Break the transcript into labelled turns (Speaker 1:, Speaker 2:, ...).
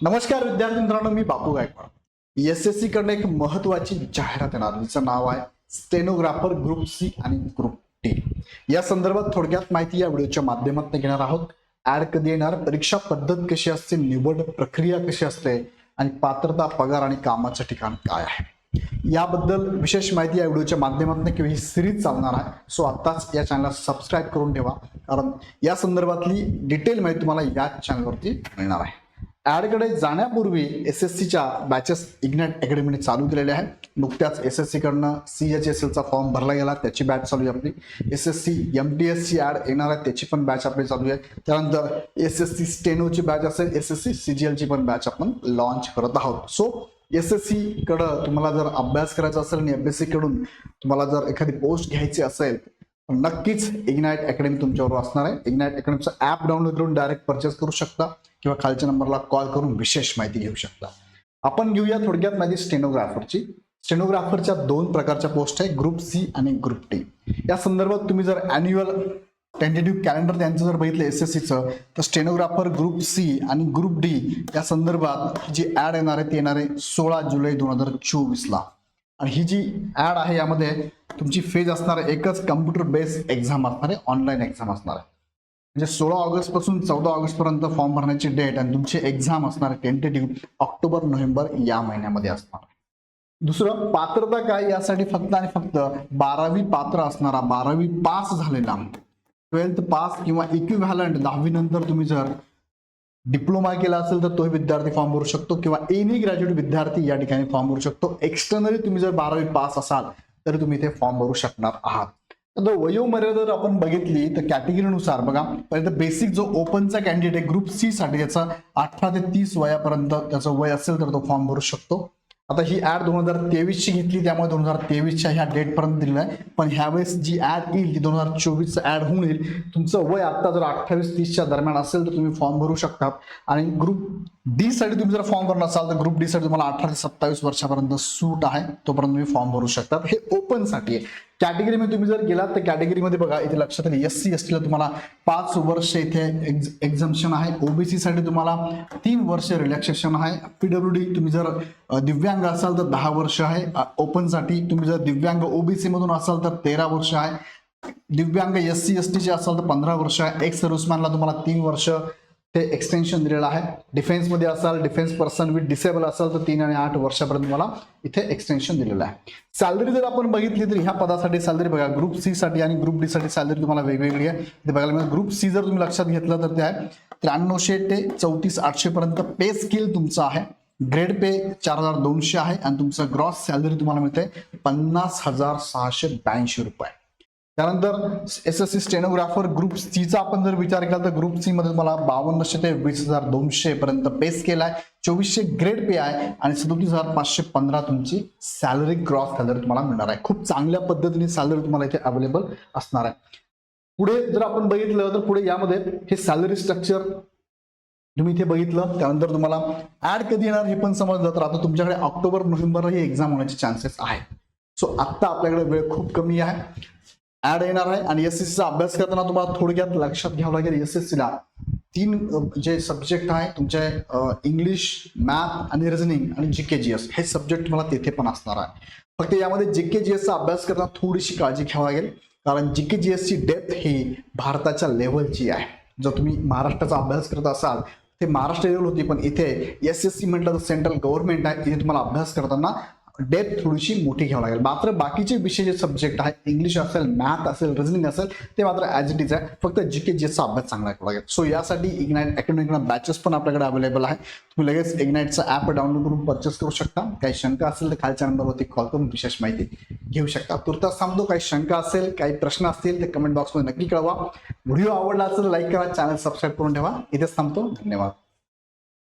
Speaker 1: नमस्कार विद्यार्थी मित्रांनो, मी बापू गायकवाड। एसएससी कडे एक महत्त्वाची जाहिरात येणार, जिचं नाव आहे स्टेनोग्राफर ग्रुप सी आणि ग्रुप डी। या संदर्भात थोडक्यात माहिती या व्हिडिओच्या माध्यमातून घेणार आहोत। ऍड कधी येणार, परीक्षा पद्धत कशी असते, निवड प्रक्रिया कशी असते आणि पात्रता, पगार आणि कामाचं ठिकाण काय आहे याबद्दल विशेष माहिती या व्हिडिओच्या माध्यमातून किंवा ही सिरीज चालणार आहे। सो आताच या चॅनलला सबस्क्राईब करून ठेवा, कारण या संदर्भातली डिटेल माहिती तुम्हाला या चॅनलवरती मिळणार आहे। ऍड कडे जाण्यापूर्वी एसएससीच्या बॅचेस इग्नाइट अकॅडमीने चालू केलेले आहे। नुकत्याच एसएससी कडनं सीएचएसएलचा फॉर्म भरला गेला, त्याची बॅच चालू आहे आपली। एसएससी एमटीएसची ऍड येणार आहे, त्याची पण बॅच आपली चालू आहे। त्यानंतर एसएससी स्टेनोची बॅच असेल, एसएससी सीजीएलची पण बॅच आपण लॉन्च करत आहोत। सो एसएससी कडं तुम्हाला जर अभ्यास करायचा असेल आणि एमपीएससी कडून तुम्हाला जर एखादी पोस्ट घ्यायची असेल, नक्कीच इग्नाइट अकॅडमी तुमच्याबरोबर असणार आहे। इग्नाइट अकॅडमीचं ऍप डाउनलोड करून डायरेक्ट परचेस करू शकता किंवा खालच्या नंबरला कॉल करून विशेष माहिती घेऊ शकता। आपण घेऊया थोडक्यात माहिती स्टेनोग्राफरची। स्टेनोग्राफरच्या दोन प्रकारच्या पोस्ट आहे, ग्रुप सी आणि ग्रुप डी। या संदर्भात तुम्ही जर अॅन्युअल टेंटेटिव्ह कॅलेंडर त्यांचं जर बघितलं एसएससीचं, तर स्टेनोग्राफर ग्रुप सी आणि ग्रुप डी या संदर्भात जी ऍड येणार आहे ती येणार आहे 16 जुलै 2024ला। आणि ही जी ऍड आहे यामध्ये तुमची फेज असणार आहे, एकच कम्प्युटर बेस्ड एक्झाम असणार आहे, ऑनलाईन एक्झाम असणार आहे। म्हणजे 16 ऑगस्ट पासून 14 ऑगस्ट पर्यंत फॉर्म भरण्याची डेट आणि तुमची एक्झाम असणार टेंटेटिव्ह ऑक्टोबर नोव्हेंबर या महिन्यामध्ये असणार आहे। दुसरं, पात्रता काय, यासाठी फक्त आणि फक्त 12वी पात्र असणारा, 12वी पास झालेला, 12th पास किंवा इक्विव्हॅलंट 10वी नंतर तुम्ही जर डिप्लोमा केला असेल तर तो विद्यार्थी फॉर्म भरू शकतो, किंवा एनी ग्रॅज्युएट विद्यार्थी या ठिकाणी फॉर्म भरू शकतो। एक्सटर्नली तुम्ही जर 12वी पास असाल तर तुम्ही इथे फॉर्म भरू शकणार आहात। तर वयोमर्यादा जर आपण बघितली तर कॅटेगरीनुसार बघा, पहिलं बेसिक जो ओपनचा कॅन्डिडेट आहे ग्रुप सी साठी, त्याचा 18 ते 30 वयापर्यंत त्याचं वय असेल तर तो फॉर्म भरू शकतो। आता ही ऍड 2023 ची घेतली, त्यामुळे 2023च्या ह्या डेट पर्यंत दिलेलं आहे, पण ह्यावेळेस जी ऍड येईल ती 2024 ऍड होऊन येईल। तुमचं वय आता जर 28-30च्या दरम्यान असेल तर तुम्ही फॉर्म भरू शकता। आणि ग्रुप डी साठी तुम्ही जर फॉर्म भरणार असाल तर ग्रुप डी साठी तुम्हाला 18 ते 27 वर्षापर्यंत सूट आहे, तोपर्यंत तुम्ही फॉर्म भरू शकता। हे ओपन साठी आहे। कॅटेगरीमध्ये तुम्ही जर गेलात तर कॅटेगरीमध्ये बघा, इथे लक्षात येईल एससी एसटीला तुम्हाला 5 वर्ष इथे एक्झम्पशन आहे, ओबीसी साठी तुम्हाला 3 वर्ष रिलॅक्सेशन आहे, पीडब्ल्यूडी तुम्ही जर दिव्यांग असाल तर 10 वर्ष आहे, ओपन साठी तुम्ही जर दिव्यांग ओबीसी मधून असाल तर 13 वर्ष आहे, दिव्यांग एससी एसटीचे असाल तर 15 वर्ष आहे, एक्स सर्व्हिसमॅनला तुम्हाला 3 वर्ष ते एक्सटेन्शन दिलेलं आहे। डिफेन्स मध्ये असाल, डिफेन्स पर्सन विथ डिसेबल असाल तर 3 आणि 8 वर्षापर्यंत तुम्हाला इथे एक्सटेन्शन दिलेलं आहे। सॅलरी जर आपण बघितली तर ह्या पदासाठी सॅलरी बघा, ग्रुप सी साठी आणि ग्रुप डी साठी सॅलरी तुम्हाला वेगवेगळी आहे। इथे बघायला मिळेल, ग्रुप सी जर तुम्ही लक्षात घेतलं तर ते आहे 9300 ते 34,800 पर्यंत पे स्किल तुमचं आहे। ग्रेड पे 4200 आहे आणि तुमचं ग्रॉस सॅलरी तुम्हाला मिळते 50,682 रुपये। त्यानंतर एसएससी स्टेनोग्राफर ग्रुप सीचा आपण जर विचार केला तर ग्रुप सी मध्ये तुम्हाला 5200 ते 20,200 पर्यंत पे स्केल आहे, 2400 ग्रेड पे आहे आणि 37,515 तुमची सॅलरी, ग्रॉस सॅलरी तुम्हाला मिळणार आहे। खूप चांगल्या पद्धतीने सॅलरी तुम्हाला इथे अवेलेबल असणार आहे। पुढे जर आपण बघितलं तर पुढे यामध्ये हे सॅलरी स्ट्रक्चर तुम्ही इथे बघितलं, त्यानंतर तुम्हाला ऍड कधी येणार हे पण समजलं, तर आता तुमच्याकडे ऑक्टोबर नोव्हेंबर ही एक्झाम होण्याचे चान्सेस आहेत। सो आता आपल्याकडे वेळ खूप कमी आहे, ऍड येणार आहे। आणि एसएससीचा अभ्यास करताना तुम्हाला थोडक्यात लक्षात घ्यावं लागेल, एसएससीला 3 जे सब्जेक्ट आहे तुमचे, इंग्लिश, मॅथ आणि रिझनिंग आणि जीके जीएस, हे सब्जेक्ट तुम्हाला तिथे पण असणार आहे। फक्त यामध्ये जीके जीएसचा अभ्यास करताना थोडीशी काळजी घ्यावी लागेल, कारण जीके जीएसची डेप्थ ही भारताच्या लेव्हलची आहे। जर तुम्ही महाराष्ट्राचा अभ्यास करत असाल ते महाराष्ट्र लेवल होती, पण इथे एसएससी म्हटलं तर सेंट्रल गव्हर्नमेंट आहे, इथे तुम्हाला अभ्यास करताना डेप्थ थोडीशी मोठी घ्यावी लागेल। मात्र बाकीचे विषय जे सब्जेक्ट आहेत, इंग्लिश असेल, मॅथ असेल, रिझनिंग असेल, ते मात्र ॲज इट इज आहे, फक्त जीके जीएसचा अभ्यास चांगला करावा लागेल। सो यासाठी इग्नाइट अकॅडमीकडून बॅचेस पण आपल्याकडे अवेलेबल आहे, तुम्ही लगेच इग्नाइटचा ॲप डाउनलोड करून परचेस करू शकता। काही शंका असेल तर खालच्या नंबरवरती कॉल करून विशेष माहिती घेऊ शकता। तुर्तास थांबतो, काही शंका असेल, काही प्रश्न असतील तर कमेंट बॉक्समध्ये नक्की कळवा। व्हिडिओ आवडला असेल लाईक करा, चॅनल सबस्क्राईब करून ठेवा। इथेच थांबतो, धन्यवाद।